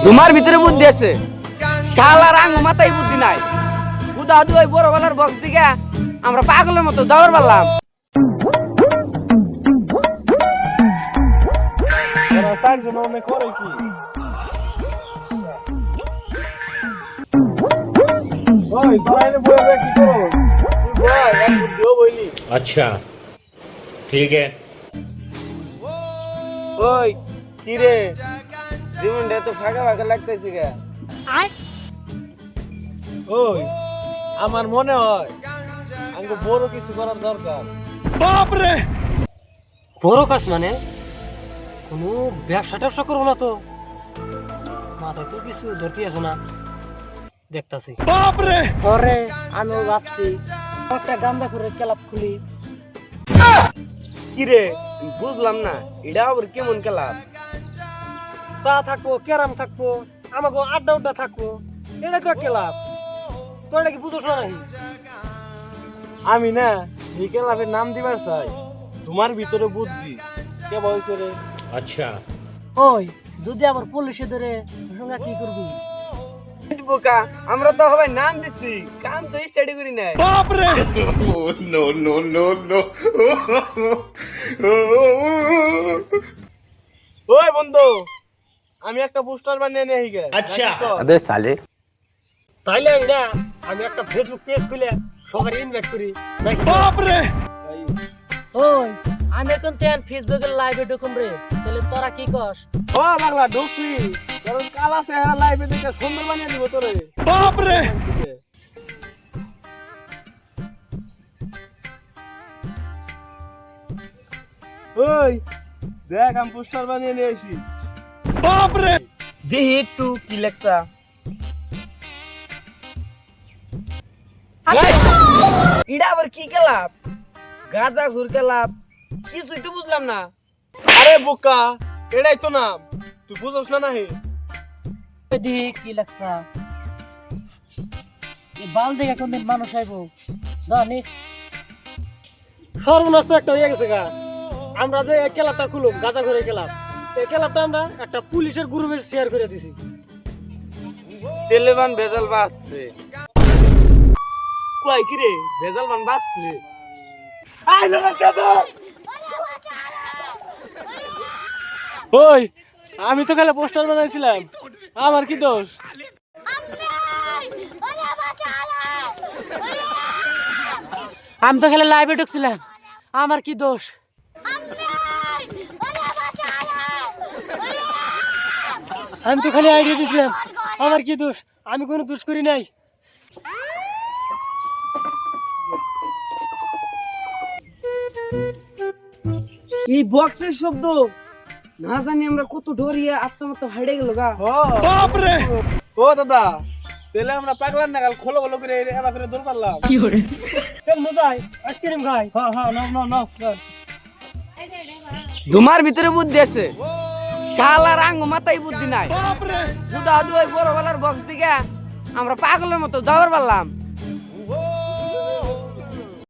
তোমার ভিতরে বুদ্ধি আছে, শালার আঙ্গু মাথায় বুদ্ধি নাই। উদাহরণ ওই বড় বেলার বক্স দিকে আমরা পাগলের মতো দৌড় পারলাম। अच्छा ठीक है। ওই কি রে, জীবনটা তো ফাঁকা ফাঁকা লাগতেছে গা। ওই আমার মনে হয় আমাকে বড় কিছু করার দরকার। বড় কাজ মানে কোনো ব্যবসা ট্যাবসা করবো না তো? মাথায় তো কিছু ধরতে আছো না দেখতাছি। পরে আমিও ভাবছি একটা গান্দা করে ক্লাব খুলি। কি রে, বুঝলাম না এটা আবার কেমন খেলা? চা থাকবো, ক্যারাম থাকবো, আমাকে আড্ডা উড্ডা থাকবো, এটা তো ক্লাব। তোর এটা কি বুঝোস না নাকি? আমি না এই ক্লাবের নাম দিবার চাই, তোমার ভিতরে বুদ্ধি কে বলছে রে? अच्छा ওই যদি আবার পুলিশে ধরে সঙ্গে কি করবি? বোকা, আমরা তো সবাই নাম দিছি, কাম তো স্টাডি করি নাই। नो नो नो नो ওই বন্ধু, আমি একটা পোস্টার বানিয়ে নিয়ে আই গে। अच्छा अबे साले তাইলে না আমি একটা ফেসবুক পেজ খুলে সবাই ইনভাইট করি নাকি? ওই আমি এখন তেন ফেসবুকের লাইভে ঢুকুম রে, তাহলে তোরা কি কস? ও পাগলা ঢুকবি, কারণ কালা চেহারা লাইভে দেখে সুন্দর বানিয়ে দিব তোরে। বাপ রে, ওই দেখ আমি পোস্টার বানিয়ে নিয়ে আসি। বাপ রে, দেখি একটু কি লেখছা। এটা আবার কি খেলাপ? গাঁজা ঘুর খেলাপ, কিছুই তো বুঝলাম না। আরে বোকা, এটাই তো নাম, তুই বুঝছ না নাহি? দেখি কি লাগছা। এই বাল দেখে কোনদিন মানুষ আইবো জানি। সর্বনাশ তো একটা হয়ে গেছে গা। আমরা যে এই ক্লাবটা খুলুম গাঁজা ঘুরে ক্লাব, এই ক্লাবটা আমরা একটা পুলিশের গ্রুপে শেয়ার করে দিছি। তেলেবান ভেজাল বাঁচছে। কই কি রে, ভেজাল বান বাঁচছে। ওই আমি তো খালি পোস্টার বানাইছিলাম, আমার কি দোষ? আমি তো খালি লাইভে ঢুকছিলাম, আমার কি দোষ? আমি তো খালি আইডিয়া দিছিলাম, আমার কি দোষ? আমি কোনো দোষ করি নাই। এই বক্সের শব্দ না জানি আমরা কত ডরিয়ে আত্মমাত্ম হাইড়ে গেল গা। বাপ রে, ও দাদা, তাহলে আমরা পাগলার নাগাল খোলো খোলো করে এবার করে দৌড় পারলাম। কি করে চল মজাই আইসক্রিম খাই। হ্যাঁ হ্যাঁ, নাও নাও নাও। তোমার ভিতরে বুদ্ধি আছে, শালার আঙ্গু মাথায় বুদ্ধি নাই। উদাহরণ ওই বড় বেলার বক্স দিকে আমরা পাগলের মতো দৌড় পারলাম।